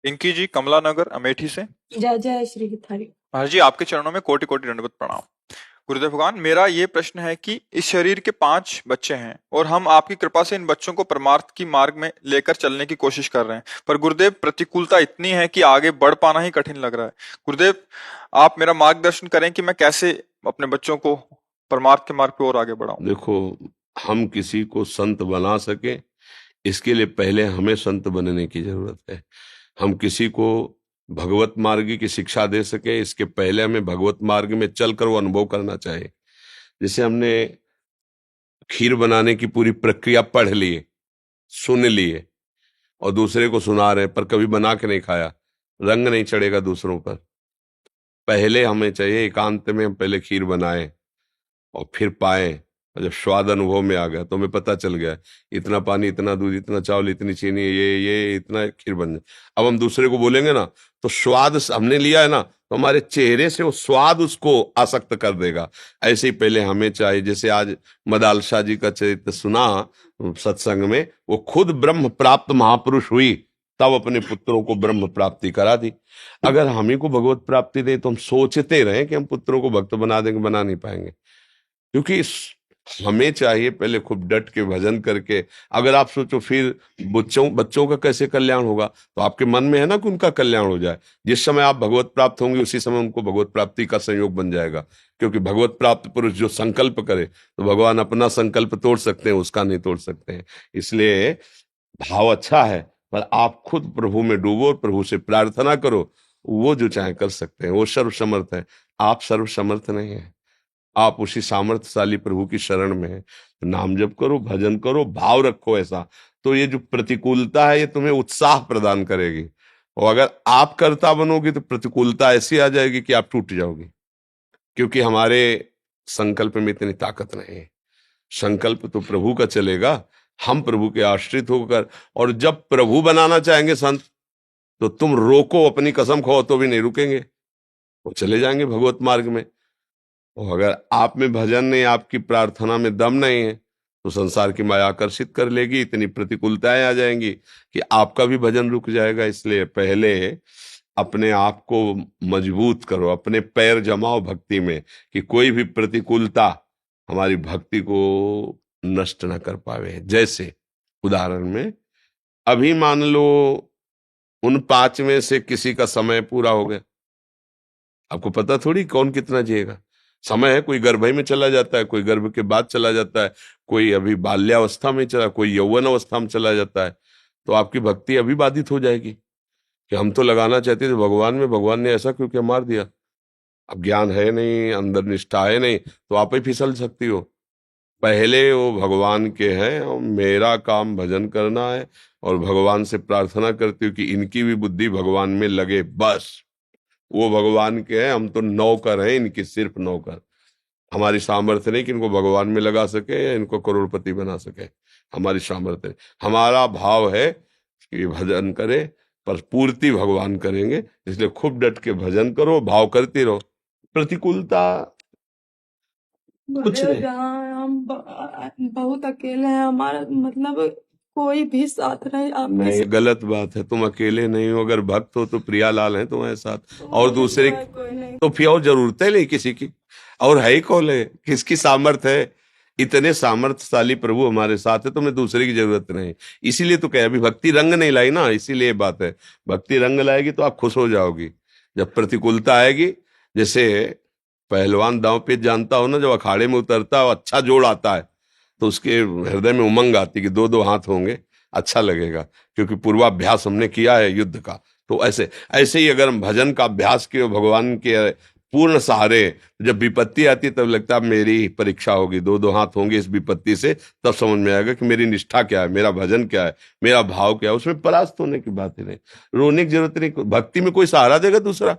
पिंकी जी कमला नगर अमेठी से। जय जय श्री गिरधारी। महाराज जी आपके चरणों में कोटि कोटि दंडवत प्रणाम। गुरुदेव भगवान, मेरा ये प्रश्न है कि इस शरीर के 5 बच्चे हैं और हम आपकी कृपा से इन बच्चों को परमार्थ की मार्ग में लेकर चलने की कोशिश कर रहे हैं, पर गुरुदेव प्रतिकूलता इतनी है कि आगे बढ़ पाना ही कठिन लग रहा है। गुरुदेव, आप मेरा मार्गदर्शन करें कि मैं कैसे अपने बच्चों को परमार्थ के मार्ग पे और आगे बढ़ाऊं। देखो, हम किसी को संत बना सके इसके लिए पहले हमें संत बनने की जरूरत है। हम किसी को भगवत मार्ग की शिक्षा दे सके इसके पहले हमें भगवत मार्ग में चलकर वो अनुभव करना चाहिए। जैसे हमने खीर बनाने की पूरी प्रक्रिया पढ़ लिए, सुन लिए और दूसरे को सुना रहे, पर कभी बना के नहीं खाया, रंग नहीं चढ़ेगा दूसरों पर। पहले हमें चाहिए एकांत में हम पहले खीर बनाएं और फिर पाए, और जब स्वाद अनुभव में आ गया तो हमें पता चल गया इतना पानी, इतना दूध, इतना चावल, इतनी चीनी, ये इतना खीर बन जाए। अब हम दूसरे को बोलेंगे ना तो स्वाद हमने लिया है ना, तो हमारे चेहरे से वो स्वाद उसको आसक्त कर देगा। ऐसे ही पहले हमें चाहिए, जैसे आज मदालसा जी का चरित्र सुना सत्संग में, वो खुद ब्रह्म प्राप्त महापुरुष हुई तब अपने पुत्रों को ब्रह्म प्राप्ति करा दी। अगर हम ही को भगवत प्राप्ति दे तो हम सोचते रहे कि हम पुत्रों को भक्त बना देंगे, बना नहीं पाएंगे। क्योंकि हमें चाहिए पहले खूब डट के भजन करके। अगर आप सोचो फिर बच्चों का कैसे कल्याण होगा, तो आपके मन में है ना कि उनका कल्याण हो जाए। जिस समय आप भगवत प्राप्त होंगे उसी समय उनको भगवत प्राप्ति का संयोग बन जाएगा। क्योंकि भगवत प्राप्त पुरुष जो संकल्प करे तो भगवान अपना संकल्प तोड़ सकते हैं, उसका नहीं तोड़ सकते हैं। इसलिए भाव अच्छा है, पर आप खुद प्रभु में डूबो और प्रभु से प्रार्थना करो, वो जो चाहे कर सकते हैं। वो सर्वसमर्थ है, आप सर्वसमर्थ नहीं है। आप उसी सामर्थ्यशाली प्रभु की शरण में है। तो नाम जप करो, भजन करो, भाव रखो ऐसा, तो ये जो प्रतिकूलता है ये तुम्हें उत्साह प्रदान करेगी। और अगर आप कर्ता बनोगे तो प्रतिकूलता ऐसी आ जाएगी कि आप टूट जाओगे। क्योंकि हमारे संकल्प में इतनी ताकत नहीं है। संकल्प तो प्रभु का चलेगा, हम प्रभु के आश्रित होकर। और जब प्रभु बनाना चाहेंगे संत, तो तुम रोको, अपनी कसम खाओ तो भी नहीं रुकेंगे, वो चले जाएंगे भगवत मार्ग में। और अगर आप में भजन नहीं, आपकी प्रार्थना में दम नहीं है, तो संसार की माया आकर्षित कर लेगी, इतनी प्रतिकूलताएं आ जाएंगी कि आपका भी भजन रुक जाएगा। इसलिए पहले अपने आप को मजबूत करो, अपने पैर जमाओ भक्ति में, कि कोई भी प्रतिकूलता हमारी भक्ति को नष्ट न कर पावे। जैसे उदाहरण में अभी मान लो उन 5 में से किसी का समय पूरा हो गया, आपको पता थोड़ी कौन कितना जिएगा। समय है, कोई गर्भ में चला जाता है, कोई गर्भ के बाद चला जाता है, कोई अभी बाल्यावस्था में चला, कोई यौवन अवस्था में चला जाता है। तो आपकी भक्ति अभी बाधित हो जाएगी कि हम तो लगाना चाहते थे भगवान में, भगवान ने ऐसा क्यों क्या मार दिया। अब ज्ञान है नहीं, अंदर निष्ठा है नहीं, तो आप ही फिसल सकती हो। पहले वो भगवान के हैं और मेरा काम भजन करना है, और भगवान से प्रार्थना करती हूँ कि इनकी भी बुद्धि भगवान में लगे। बस वो भगवान के हैं, हम तो नौकर हैं इनकी, सिर्फ नौकर। हमारी सामर्थ्य नहीं कि इनको भगवान में लगा सके या इनको करोड़पति बना सके, हमारी सामर्थ्य। हमारा भाव है कि भजन करे, पर पूर्ति भगवान करेंगे। इसलिए खूब डट के भजन करो, भाव करती रहो, प्रतिकूलता कुछ नहीं। जहाँ हम बहुत अकेले हैं, हमारा मतलब कोई भी साथ नहीं। आप नहीं, गलत बात है। तुम अकेले नहीं हो, अगर भक्त हो तो प्रियालाल है तुम्हारे साथ, और दूसरे कोई नहीं। तो फिर और जरूरत है नहीं किसी की, और है ही कौन है, किसकी सामर्थ्य है। इतने सामर्थ्यशाली प्रभु हमारे साथ है, तुम्हें दूसरे की जरूरत नहीं। इसीलिए तो कह, अभी भक्ति रंग नहीं लाई ना, इसीलिए बात है। भक्ति रंग लाएगी तो आप खुश हो जाओगी। जब प्रतिकूलता आएगी, जैसे पहलवान दांव पेच जानता हो ना, जब अखाड़े में उतरता है अच्छा जोड़ आता है तो उसके हृदय में उमंग आती कि 2-2 हाथ होंगे, अच्छा लगेगा, क्योंकि पूर्वाभ्यास हमने किया है युद्ध का। तो ऐसे ऐसे ही अगर हम भजन का अभ्यास किए, भगवान के पूर्ण सहारे, जब विपत्ति आती तब लगता है मेरी परीक्षा होगी, 2-2 हाथ होंगे इस विपत्ति से, तब समझ में आएगा कि मेरी निष्ठा क्या है, मेरा भजन क्या है, मेरा भाव क्या है। उसमें परास्त होने की बात ही नहीं, रोने की जरूरत नहीं। भक्ति में कोई सहारा देगा दूसरा?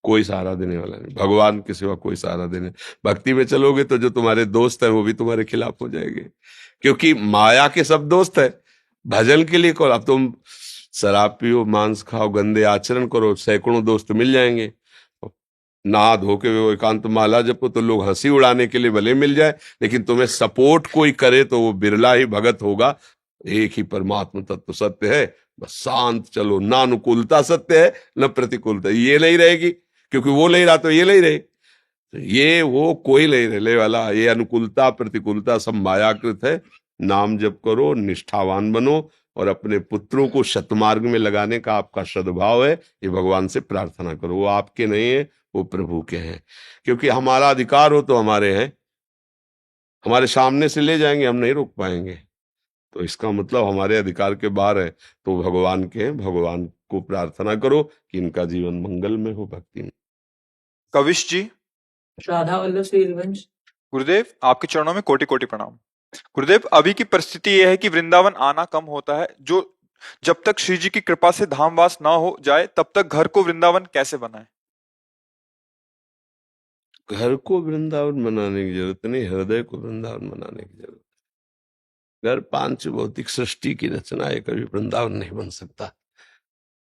कोई सहारा देने वाला नहीं, भगवान के सिवा कोई सहारा देने। भक्ति में चलोगे तो जो तुम्हारे दोस्त है वो भी तुम्हारे खिलाफ हो जाएंगे, क्योंकि माया के सब दोस्त है। भजन के लिए करो, अब तुम शराब पियो, मांस खाओ, गंदे आचरण करो, सैकड़ों दोस्त मिल जाएंगे। नहा धो के वो एकांत माला जपो तो लोग हंसी उड़ाने के लिए भले मिल जाए, लेकिन तुम्हें सपोर्ट कोई करे तो वो बिरला ही भगत होगा। एक ही परमात्मा तत्व सत्य है, बस शांत चलो, ना अनुकूलता सत्य है न प्रतिकूलता, ये नहीं रहेगी, क्योंकि वो नहीं रहा तो ये नहीं रहे, तो ये वो कोई नहीं रहने वाला। ये अनुकूलता प्रतिकूलता सब मायाकृत है। नाम जप करो, निष्ठावान बनो, और अपने पुत्रों को सतमार्ग में लगाने का आपका सद्भाव है, ये भगवान से प्रार्थना करो। वो आपके नहीं है, वो प्रभु के हैं, क्योंकि हमारा अधिकार हो तो हमारे हैं, हमारे सामने से ले जाएंगे, हम नहीं रोक पाएंगे, तो इसका मतलब हमारे अधिकार के बाहर है, तो भगवान के हैं। भगवान को प्रार्थना करो कि इनका जीवन मंगल में हो, भक्ति में। कविश जी, राधा वल्लभ श्रीवंश। गुरुदेव आपके चरणों में कोटि कोटि प्रणाम। गुरुदेव, अभी की परिस्थिति यह है कि वृंदावन आना कम होता है, जो जब तक श्री जी की कृपा से धामवास ना हो जाए तब तक घर को वृंदावन कैसे बनाए? घर को वृंदावन बनाने की जरूरत नहीं, हृदय को वृंदावन बनाने की जरूरत है। घर पांच भौतिक सृष्टि की रचना है, कभी वृंदावन नहीं बन सकता।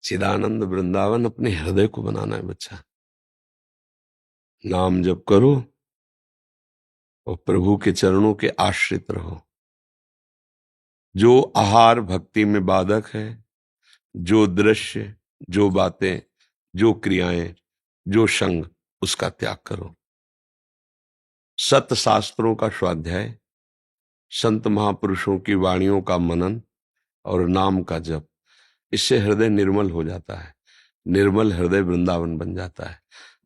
चिदानंद वृंदावन अपने हृदय को बनाना है बच्चा। नाम जप करो और प्रभु के चरणों के आश्रित रहो। जो आहार भक्ति में बाधक है, जो दृश्य, जो बातें, जो क्रियाएं, जो संग, उसका त्याग करो। सत शास्त्रों का स्वाध्याय, संत महापुरुषों की वाणियों का मनन और नाम का जप, इससे हृदय निर्मल हो जाता है। निर्मल हृदय वृंदावन बन जाता है।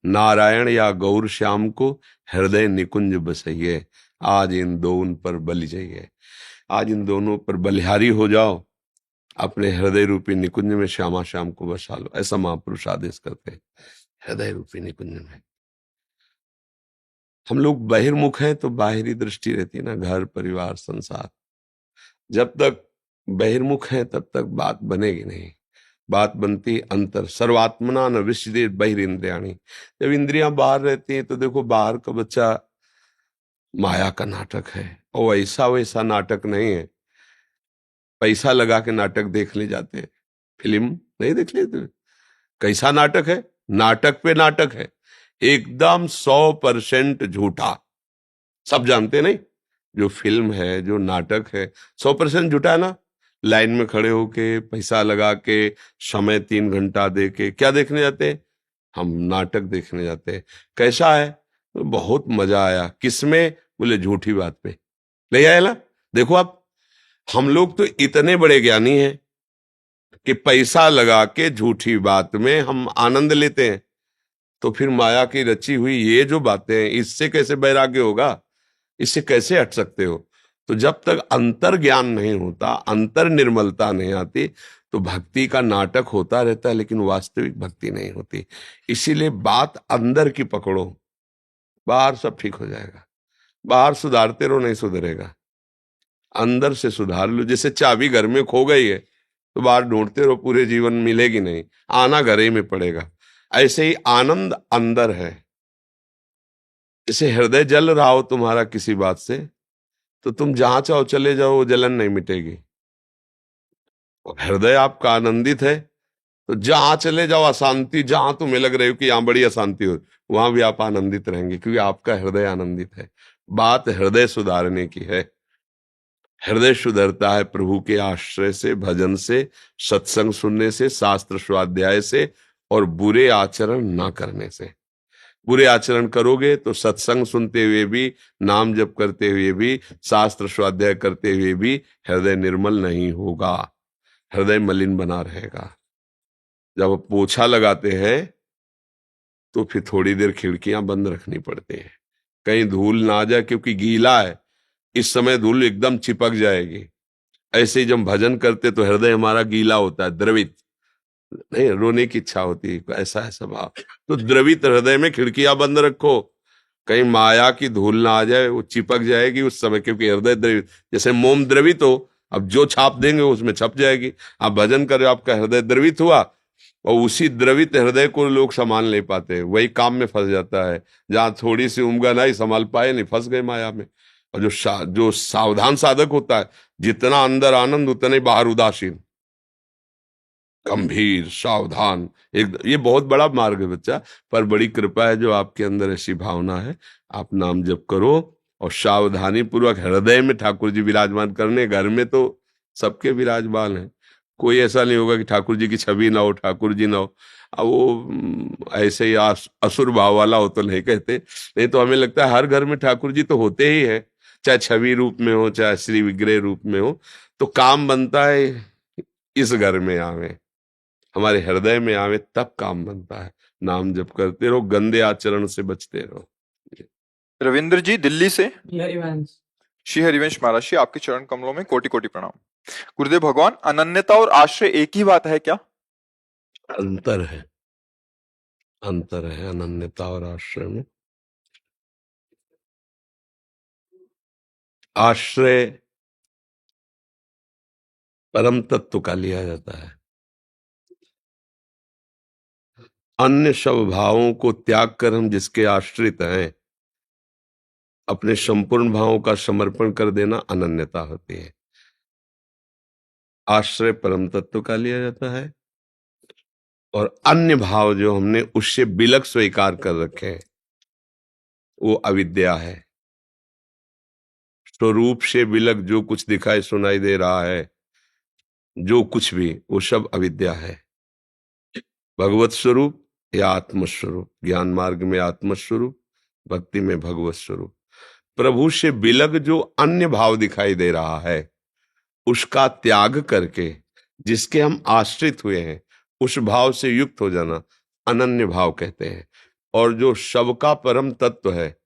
नारायण या गौर श्याम को हृदय निकुंज बसइये, आज इन दोनों पर बलि जाइए। आज इन दोनों पर बलिहारी हो जाओ, अपने हृदय रूपी निकुंज में श्यामा श्याम को बसा लो, ऐसा महापुरुष आदेश करते हैं। हृदय रूपी निकुंज में हम लोग बहिर्मुख हैं तो बाहरी दृष्टि रहती है ना, घर परिवार संसार। जब तक बहिर्मुख है तब तक बात बनेगी नहीं। बात बनती अंतर, सर्वात्मना न विश्दे बहिरिंद्रियाणी। जब इंद्रियां बाहर रहती हैं तो देखो, बाहर का बच्चा माया का नाटक है, और ऐसा वैसा नाटक नहीं है। पैसा लगा के नाटक देख ले जाते हैं, फिल्म नहीं देख लेते। कैसा नाटक है? नाटक पे नाटक है, एकदम 100% झूठा। सब जानते नहीं, जो फिल्म है, जो नाटक है, 100% झूठा है ना। लाइन में खड़े होके पैसा लगा के समय 3 घंटा दे के क्या देखने जाते हैं? हम नाटक देखने जाते हैं। कैसा है? तो बहुत मजा आया। किसमें? बोले झूठी बात पे। नहीं आया ना। देखो आप, हम लोग तो इतने बड़े ज्ञानी हैं कि पैसा लगा के झूठी बात में हम आनंद लेते हैं, तो फिर माया की रची हुई ये जो बातें हैं, इससे कैसे वैराग्य होगा? इससे कैसे हट सकते हो? तो जब तक अंतर ज्ञान नहीं होता, अंतर निर्मलता नहीं आती, तो भक्ति का नाटक होता रहता है, लेकिन वास्तविक भक्ति नहीं होती। इसीलिए बात अंदर की पकड़ो, बाहर सब ठीक हो जाएगा। बाहर सुधारते रहो, नहीं सुधरेगा। अंदर से सुधार लो। जैसे चाबी घर में खो गई है तो बाहर ढूंढते रहो, पूरे जीवन मिलेगी नहीं, आना घर ही में पड़ेगा। ऐसे ही आनंद अंदर है। जैसे हृदय जल रहा हो तुम्हारा किसी बात से, तो तुम जहां चाहो चले जाओ, वो जलन नहीं मिटेगी। और हृदय आपका आनंदित है तो जहां चले जाओ, अशांति जहां तुम्हें लग रही हो कि यहां बड़ी अशांति हो, वहां भी आप आनंदित रहेंगे, क्योंकि आपका हृदय आनंदित है। बात हृदय सुधारने की है। हृदय सुधरता है प्रभु के आश्रय से, भजन से, सत्संग सुनने से, शास्त्र स्वाध्याय से, और बुरे आचरण ना करने से। बुरे आचरण करोगे तो सत्संग सुनते हुए भी, नाम जप करते हुए भी, शास्त्र स्वाध्याय करते हुए भी हृदय निर्मल नहीं होगा, हृदय मलिन बना रहेगा। जब पोछा लगाते हैं तो फिर थोड़ी देर खिड़कियां बंद रखनी पड़ती है, कहीं धूल ना आ जाए, क्योंकि गीला है, इस समय धूल एकदम चिपक जाएगी। ऐसे ही जब भजन करते तो हृदय हमारा गीला होता है, द्रवित नहीं, रोने की इच्छा होती है, ऐसा है स्वभाव। तो द्रवित हृदय में खिड़कियां बंद रखो, कहीं माया की धूल ना आ जाए, वो चिपक जाएगी उस समय, क्योंकि हृदय द्रवित, जैसे मोम द्रवित हो, अब जो छाप देंगे उसमें छप जाएगी। आप भजन कर रहे हो, आपका हृदय द्रवित हुआ, और उसी द्रवित हृदय को लोग संभाल नहीं पाते, वही काम में फंस जाता है। जहां थोड़ी सी उमगा नहीं संभाल पाए, नहीं, फंस गए माया में। और जो सावधान साधक होता है, जितना अंदर आनंद उतने बाहर उदासीन, गंभीर, सावधान, एक, ये बहुत बड़ा मार्ग है बच्चा। पर बड़ी कृपा है जो आपके अंदर ऐसी भावना है। आप नाम जप करो और सावधानी पूर्वक हृदय में ठाकुर जी विराजमान करने। घर में तो सबके विराजमान है, कोई ऐसा नहीं होगा कि ठाकुर जी की छवि ना हो, ठाकुर जी ना हो। अब वो ऐसे ही असुर भाव वाला हो तो नहीं कहते। नहीं तो हमें लगता है हर घर में ठाकुर जी तो होते ही है, चाहे छवि रूप में हो चाहे श्री विग्रह रूप में हो। तो काम बनता है इस घर में आवे, हमारे हृदय में आवे, तब काम बनता है। नाम जप करते रहो, गंदे आचरण से बचते रहो। रविंद्र जी दिल्ली से, हरिवंश। श्री हरिवंश महाराज जी, आपके चरण कमलों में कोटि कोटि प्रणाम। गुरुदेव भगवान, अनन्यता और आश्रय एक ही बात है क्या? अंतर है, अंतर है अनन्यता और आश्रय में। आश्रय परम तत्व का लिया जाता है, अन्य सब भावों को त्याग कर हम जिसके आश्रित हैं, अपने संपूर्ण भावों का समर्पण कर देना अनन्यता होती है। आश्रय परम तत्व का लिया जाता है, और अन्य भाव जो हमने उससे विलग स्वीकार कर रखे हैं वो अविद्या है। स्वरूप से विलग जो कुछ दिखाई सुनाई दे रहा है, जो कुछ भी, वो सब अविद्या है। भगवत स्वरूप या आत्मस्वरूप, ज्ञान मार्ग में आत्मस्वरूप, भक्ति में भगवत स्वरूप। प्रभु से विलग जो अन्य भाव दिखाई दे रहा है उसका त्याग करके जिसके हम आश्रित हुए हैं उस भाव से युक्त हो जाना अनन्य भाव कहते हैं। और जो सबका परम तत्व है,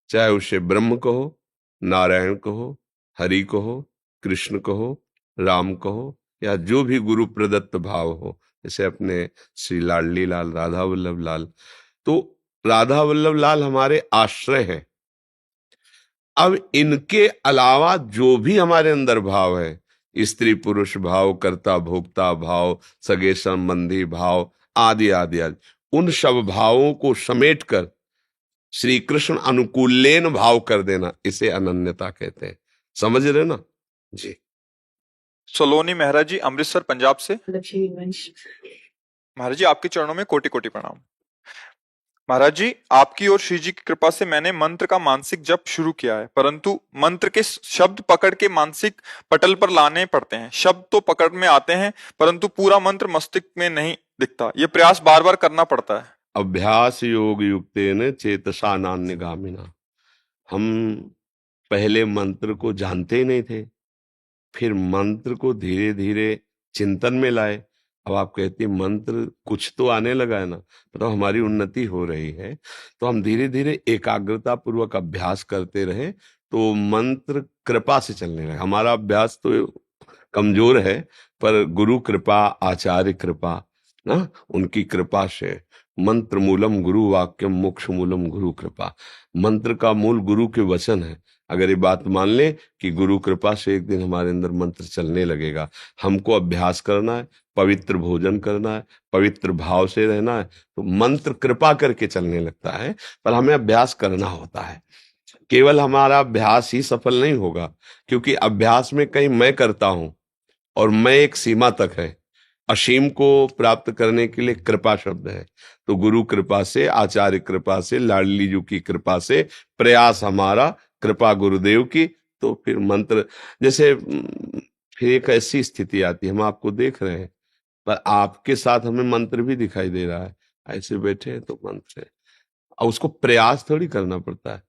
चाहे उसे ब्रह्म कहो, नारायण कहो, हरि कहो, कृष्ण कहो, राम कहो, या जो भी गुरु प्रदत्त भाव हो, जैसे अपने श्री लाडली लाल राधा वल्लभ लाल, तो राधा वल्लभ लाल हमारे आश्रय हैं। अब इनके अलावा जो भी हमारे अंदर भाव है, स्त्री पुरुष भाव, कर्ता भोक्ता भाव, सगे संबंधी भाव, आदि आदि आदि, उन सब भावों को समेटकर श्री कृष्ण अनुकूलेन भाव कर देना, इसे अनन्यता कहते हैं। समझ रहे ना जी? सलोनी मेहरा जी, अमृतसर पंजाब से, लक्ष्मीवंश। महाराज जी आपके चरणों में कोटि कोटि प्रणाम। महाराज जी, आपकी और श्री जी की कृपा से मैंने मंत्र का मानसिक जप शुरू किया है, परंतु मंत्र के शब्द पकड़ के मानसिक पटल पर लाने पड़ते हैं। शब्द तो पकड़ में आते हैं परंतु पूरा मंत्र मस्तिष्क में नहीं दिखता। ये प्रयास बार बार करना पड़ता है। अभ्यास योग युक्तेन चेतसा नान्यगामिना। हम पहले मंत्र को जानते ही नहीं थे, फिर मंत्र को धीरे धीरे चिंतन में लाए। अब आप कहते हैं मंत्र कुछ तो आने लगा है ना, मतलब हमारी उन्नति हो रही है। तो हम धीरे धीरे एकाग्रता पूर्वक अभ्यास करते रहे तो मंत्र कृपा से चलने लगा। हमारा अभ्यास तो कमजोर है, पर गुरु कृपा, आचार्य कृपा ना, उनकी कृपा से। मंत्र मूलम गुरु वाक्यम, मोक्ष मूलम गुरु कृपा। मंत्र का मूल गुरु के वचन है। अगर ये बात मान ले कि गुरु कृपा से एक दिन हमारे अंदर मंत्र चलने लगेगा। हमको अभ्यास करना है, पवित्र भोजन करना है, पवित्र भाव से रहना है, तो मंत्र कृपा करके चलने लगता है। पर हमें अभ्यास करना होता है। केवल हमारा अभ्यास ही सफल नहीं होगा, क्योंकि अभ्यास में कहीं मैं करता हूं और मैं एक सीमा तक है। असीम को प्राप्त करने के लिए कृपा शब्द है। तो गुरु कृपा से, आचार्य कृपा से, लाडली जी की कृपा से प्रयास हमारा, कृपा गुरुदेव की, तो फिर मंत्र जैसे फिर एक ऐसी स्थिति आती है, हम आपको देख रहे हैं पर आपके साथ हमें मंत्र भी दिखाई दे रहा है। ऐसे बैठे हैं तो मंत्र है, और उसको प्रयास थोड़ी करना पड़ता है।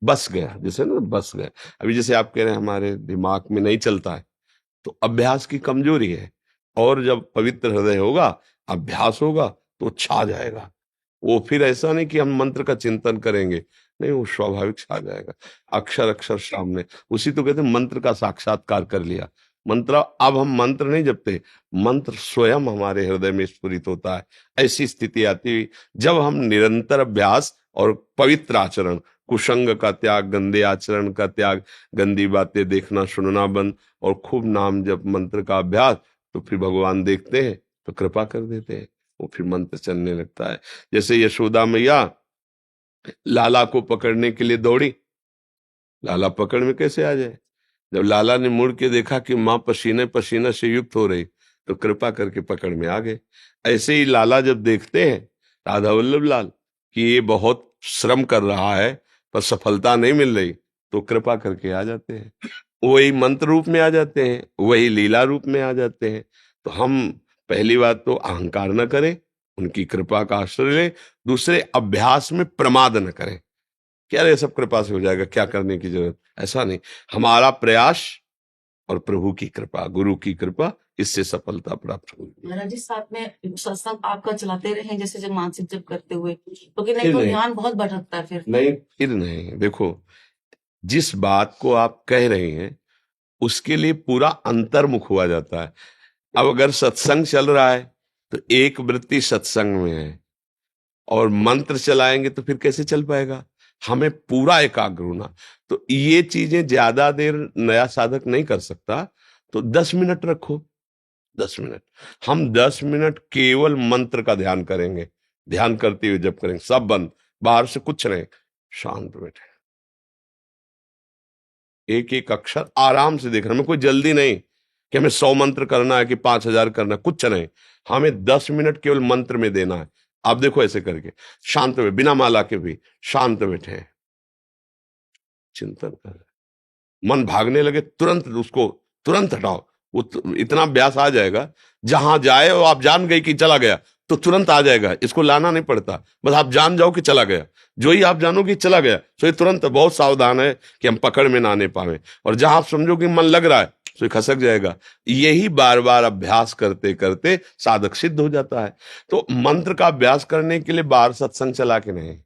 बस गया, जैसे ना बस गया। अभी जैसे आप कह रहे हैं हमारे दिमाग में नहीं चलता है, तो अभ्यास की कमजोरी है। और जब पवित्र हृदय होगा, अभ्यास होगा, तो छा जाएगा वो। फिर ऐसा नहीं कि हम मंत्र का चिंतन करेंगे, नहीं, वो स्वाभाविक छा जाएगा, अक्षर अक्षर सामने। उसी तो कहते हैं मंत्र का साक्षात्कार कर लिया। मंत्र, अब हम मंत्र नहीं जपते, मंत्र स्वयं हमारे हृदय में स्फुरित होता है। ऐसी स्थिति आती है जब हम निरंतर अभ्यास और पवित्र आचरण, कुसंग का त्याग, गंदे आचरण का त्याग, गंदी बातें देखना सुनना बंद, और खूब नाम जप मंत्र का अभ्यास, तो फिर भगवान देखते हैं तो कृपा कर देते हैं, वो फिर मंत्र चलने लगता है। जैसे यशोदा मैया लाला को पकड़ने के लिए दौड़ी, लाला पकड़ में कैसे आ जाए? जब लाला ने मुड़ के देखा कि माँ पसीने पसीने से युक्त हो रही, तो कृपा करके पकड़ में आ गए। ऐसे ही लाला जब देखते हैं राधा वल्लभ लाल कि ये बहुत श्रम कर रहा है पर सफलता नहीं मिल रही, तो कृपा करके आ जाते हैं। वही मंत्र रूप में आ जाते हैं, वही लीला रूप में आ जाते हैं। तो हम पहली बात तो अहंकार न करें, उनकी कृपा का आश्रय लें। दूसरे, अभ्यास में प्रमाद न करें, क्या ये सब कृपा से हो जाएगा, क्या करने की जरूरत, ऐसा नहीं। हमारा प्रयास और प्रभु की कृपा, गुरु की कृपा, इससे सफलता प्राप्त होगी। महाराज जी, साथ में सत्संग आपका चलाते रहे जैसे जब मानसिक जप करते हुए, क्योंकि नहीं फिर तो नहीं, ध्यान बहुत भटकता है फिर नहीं, फिर नहीं। देखो, जिस बात को आप कह रहे हैं उसके लिए पूरा अंतर्मुख हुआ जाता है। अब अगर सत्संग चल रहा है तो एक वृत्ति सत्संग में है, और मंत्र चलाएंगे तो फिर कैसे चल पाएगा? हमें पूरा एकाग्र होना। तो ये चीजें ज्यादा देर नया साधक नहीं कर सकता, तो 10 मिनट रखो, 10 मिनट। हम 10 मिनट केवल मंत्र का ध्यान करेंगे, ध्यान करते हुए जब करेंगे, सब बंद, बाहर से कुछ नहीं, शांत बैठे, एक एक अक्षर आराम से देखना। हमें कोई जल्दी नहीं कि हमें 100 मंत्र करना है कि 5000 करना है, कुछ नहीं। हमें 10 मिनट केवल मंत्र में देना है। आप देखो ऐसे करके शांत में, बिना माला के भी शांत बैठे हैं, चिंतन कर रहे हैं। मन भागने लगे तुरंत उसको तुरंत हटाओ। वो इतना अभ्यास आ जाएगा, जहां जाए और आप जान गए कि चला गया तो तुरंत आ जाएगा, इसको लाना नहीं पड़ता, बस आप जान जाओ कि चला गया। जो ही आप जानो कि चला गया, तो ये तुरंत बहुत सावधान है कि हम पकड़ में ना आने पावे। और जहां आप समझो कि मन लग रहा है तो ये खसक जाएगा। यही बार बार अभ्यास करते करते साधक सिद्ध हो जाता है। तो मंत्र का अभ्यास करने के लिए बाहर सत्संग चला के नहीं,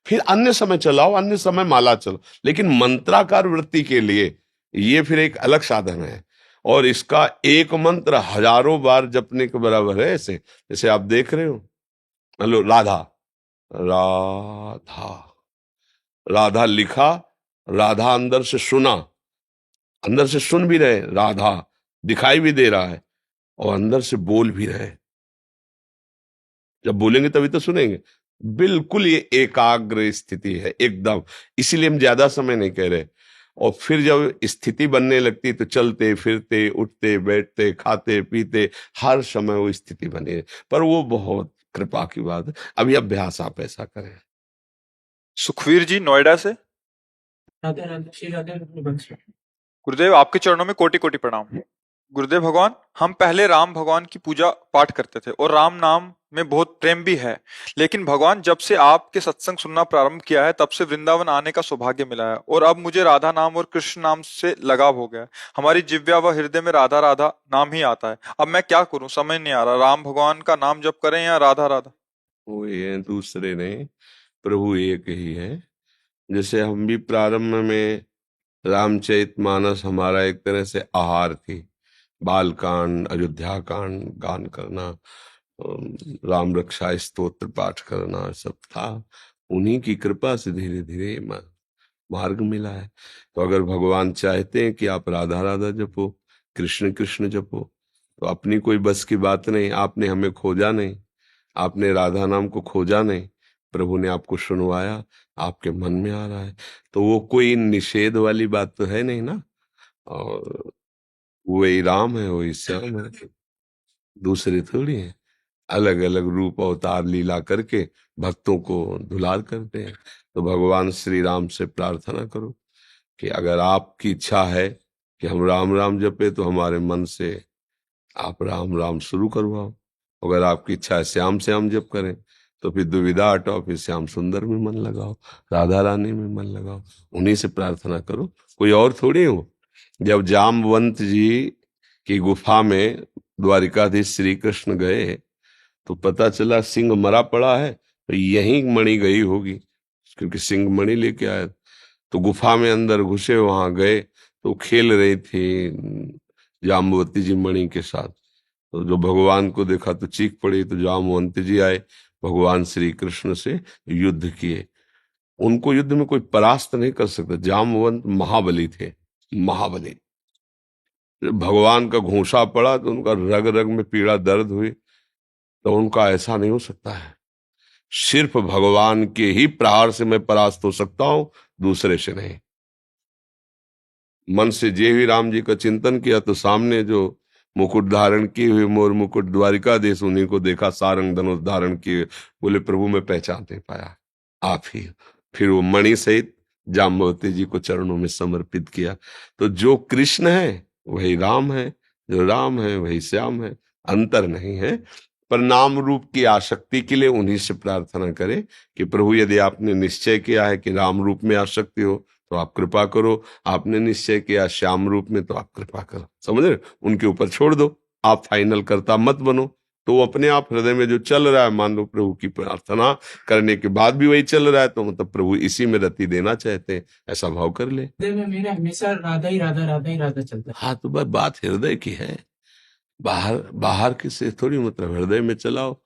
फिर अन्य समय चलाओ, अन्य समय माला चलो, लेकिन मंत्राकार वृत्ति के लिए ये फिर एक अलग साधन है। और इसका एक मंत्र हजारों बार जपने के बराबर है। ऐसे जैसे आप देख रहे हो, हेलो राधा, राधा, राधा लिखा, राधा अंदर से सुना, अंदर से सुन भी रहे, राधा दिखाई भी दे रहा है, और अंदर से बोल भी रहे। जब बोलेंगे तभी तो सुनेंगे। बिल्कुल ये एकाग्र स्थिति है एकदम, इसीलिए हम ज्यादा समय नहीं कह रहे। और फिर जब स्थिति बनने लगती तो चलते फिरते, उठते बैठते, खाते पीते, हर समय वो स्थिति बनी है। पर वो बहुत कृपा की बात है। अभी अभ्यास आप ऐसा करें। सुखवीर जी नोएडा से। राधे राधे, श्री राधे वंश। गुरुदेव आपके चरणों में कोटि कोटि प्रणाम। गुरुदेव भगवान, हम पहले राम भगवान की पूजा पाठ करते थे और राम नाम में बहुत प्रेम भी है, लेकिन भगवान जब से आपके सत्संग सुनना प्रारंभ किया है तब से वृंदावन आने का सौभाग्य मिला है और अब मुझे राधा नाम और कृष्ण नाम से लगाव हो गया है। हमारी जिह्वा व हृदय में राधा राधा नाम ही आता है। अब मैं क्या करूं, समझ नहीं आ रहा, राम भगवान का नाम जप करें या राधा राधा? वो ये दूसरे नहीं, प्रभु एक ही है। जैसे हम भी प्रारंभ में रामचरितमानस हमारा एक तरह से आहार थी, बालकांड, अयोध्या कांड गान करना, राम रक्षा स्तोत्र पाठ करना, सब था। उन्हीं की कृपा से धीरे धीरे मार्ग मिला है। तो अगर भगवान चाहते हैं कि आप राधा राधा जपो, कृष्ण कृष्ण जपो, तो अपनी कोई बस की बात नहीं। आपने हमें खोजा नहीं, आपने राधा नाम को खोजा नहीं, प्रभु ने आपको सुनवाया, आपके मन में आ रहा है। तो वो कोई निषेध वाली बात तो है नहीं ना। और वही राम है, वही श्याम है, दूसरे थोड़ी है। अलग अलग रूप अवतार लीला करके भक्तों को दुलार करते हैं। तो भगवान श्री राम से प्रार्थना करो कि अगर आपकी इच्छा है कि हम राम राम जपे तो हमारे मन से आप राम राम शुरू करवाओ। अगर आपकी इच्छा है श्याम श्याम जप करें तो फिर दुविधा हटाओ, फिर श्याम सुंदर में मन लगाओ, राधा रानी में मन लगाओ, उन्हीं से प्रार्थना करो, कोई और थोड़ी हो। जब जामवंत जी की गुफा में द्वारिकाधीश श्री कृष्ण गए तो पता चला सिंह मरा पड़ा है, तो यहीं मणि गई होगी, क्योंकि सिंह मणि लेके आया। तो गुफा में अंदर घुसे, वहां गए तो खेल रही थी जाम्बवती जी मणि के साथ। तो जो भगवान को देखा तो चीख पड़ी, तो जामवंत जी आए, भगवान श्री कृष्ण से युद्ध किए। उनको युद्ध में कोई परास्त नहीं कर सकता। जामवंत महाबली थे, महाबली। भगवान का घूंसा पड़ा तो उनका रग रग में पीड़ा दर्द हुई। तो उनका ऐसा नहीं हो सकता है, सिर्फ भगवान के ही प्रहार से मैं परास्त हो सकता हूं, दूसरे से नहीं। मन से जे ही राम जी का चिंतन किया तो सामने जो मुकुट धारण किए हुए मोर मुकुट द्वारिकाधीश, उन्हीं को देखा सारंग धनुष धारण किए। बोले प्रभु मैं पहचान नहीं पाया, आप ही। फिर वो मणि सहित जाम्बवती जी को चरणों में समर्पित किया। तो जो कृष्ण है वही राम है, जो राम है वही श्याम है, अंतर नहीं है। पर नाम रूप की आसक्ति के लिए उन्हीं से प्रार्थना करें कि प्रभु यदि आपने निश्चय किया है कि राम रूप में आसक्ति हो तो आप कृपा करो, आपने निश्चय किया श्याम रूप में तो आप कृपा करो। समझ रहे, उनके ऊपर छोड़ दो, आप फाइनल करता मत बनो। तो अपने आप हृदय में जो चल रहा है, मान लो प्रभु की प्रार्थना करने के बाद भी वही चल रहा है, तो मतलब प्रभु इसी में रति देना चाहते हैं, ऐसा भाव कर ले। हृदय में मेरे हमेशा राधा ही राधा, राधा ही राधा चलता है। हाँ, तो बस बात हृदय की है, बाहर बाहर की से थोड़ी, मतलब हृदय में चलाओ।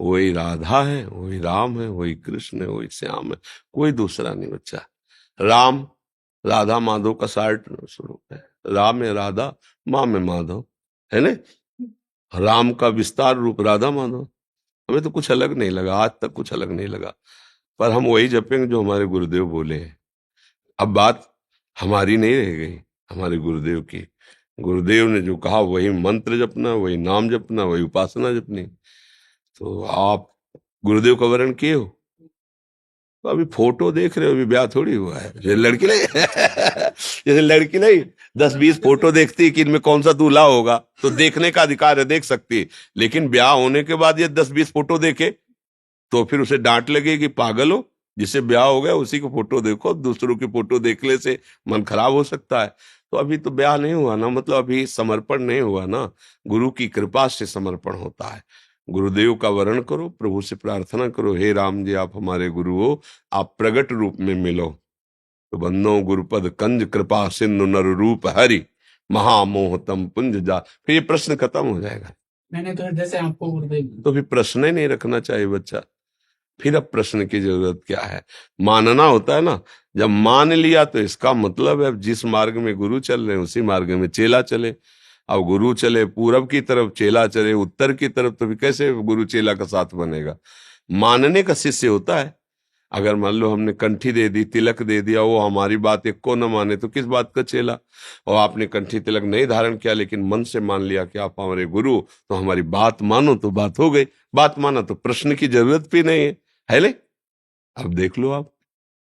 वही राधा है, वही राम है, वही कृष्ण है, वही श्याम है, कोई दूसरा नहीं बच्चा। राम राधा माधव का सार्ट स्वरूप है, राम में राधा, माँ में माधव, है ना। राम का विस्तार रूप राधा माधव। हमें तो कुछ अलग नहीं लगा, आज तक कुछ अलग नहीं लगा, पर हम वही जपेंगे जो हमारे गुरुदेव बोले हैं। अब बात हमारी नहीं रह गई, हमारे गुरुदेव की। गुरुदेव ने जो कहा वही मंत्र जपना, वही नाम जपना, वही उपासना जपनी। तो आप गुरुदेव का वर्ण किए हो, तो अभी फोटो देख रहे हो, अभी ब्याह थोड़ी हुआ है। जैसे लड़की नहीं जैसे लड़की नहीं 10-20 फोटो देखती है कि इनमें कौन सा दूल्हा होगा, तो देखने का अधिकार है, देख सकती है। लेकिन ब्याह होने के बाद ये 10-20 फोटो देखे तो फिर उसे डांट लगेगी, पागल हो, जिसे ब्याह हो गया उसी को फोटो देखो, दूसरों की फोटो देखने से मन खराब हो सकता है। तो अभी तो ब्याह नहीं हुआ ना, मतलब अभी समर्पण नहीं हुआ ना, गुरु की कृपा से समर्पण होता है। गुरुदेव का वर्ण करो, प्रभु से प्रार्थना करो, हे राम जी आप हमारे गुरु हो, आप प्रगट रूप में मिलो। तो बंदो गुरुपद कंज कृपा सिंधु नर रूप हरि, महामोहतम पुंज जा, फिर ये प्रश्न खत्म हो जाएगा। मैंने तो हृदय से आपको गुरुदेव। तो फिर प्रश्न ही नहीं रखना चाहिए बच्चा, फिर अब प्रश्न की जरूरत क्या है। मानना होता है ना, जब मान लिया तो इसका मतलब है जिस मार्ग में गुरु चल रहे हैं उसी मार्ग में चेला चले। अब गुरु चले पूरब की तरफ, चेला चले उत्तर की तरफ, तो फिर कैसे गुरु चेला का साथ बनेगा। मानने का शिष्य होता है। अगर मान लो हमने कंठी दे दी, तिलक दे दिया, वो हमारी बात एक को न माने तो किस बात का चेला। और आपने कंठी तिलक नहीं धारण किया लेकिन मन से मान लिया कि आप हमारे गुरु, तो हमारी बात मानो, तो बात हो गई। बात माना तो प्रश्न की जरूरत भी नहीं है ले। अब देख लो आप।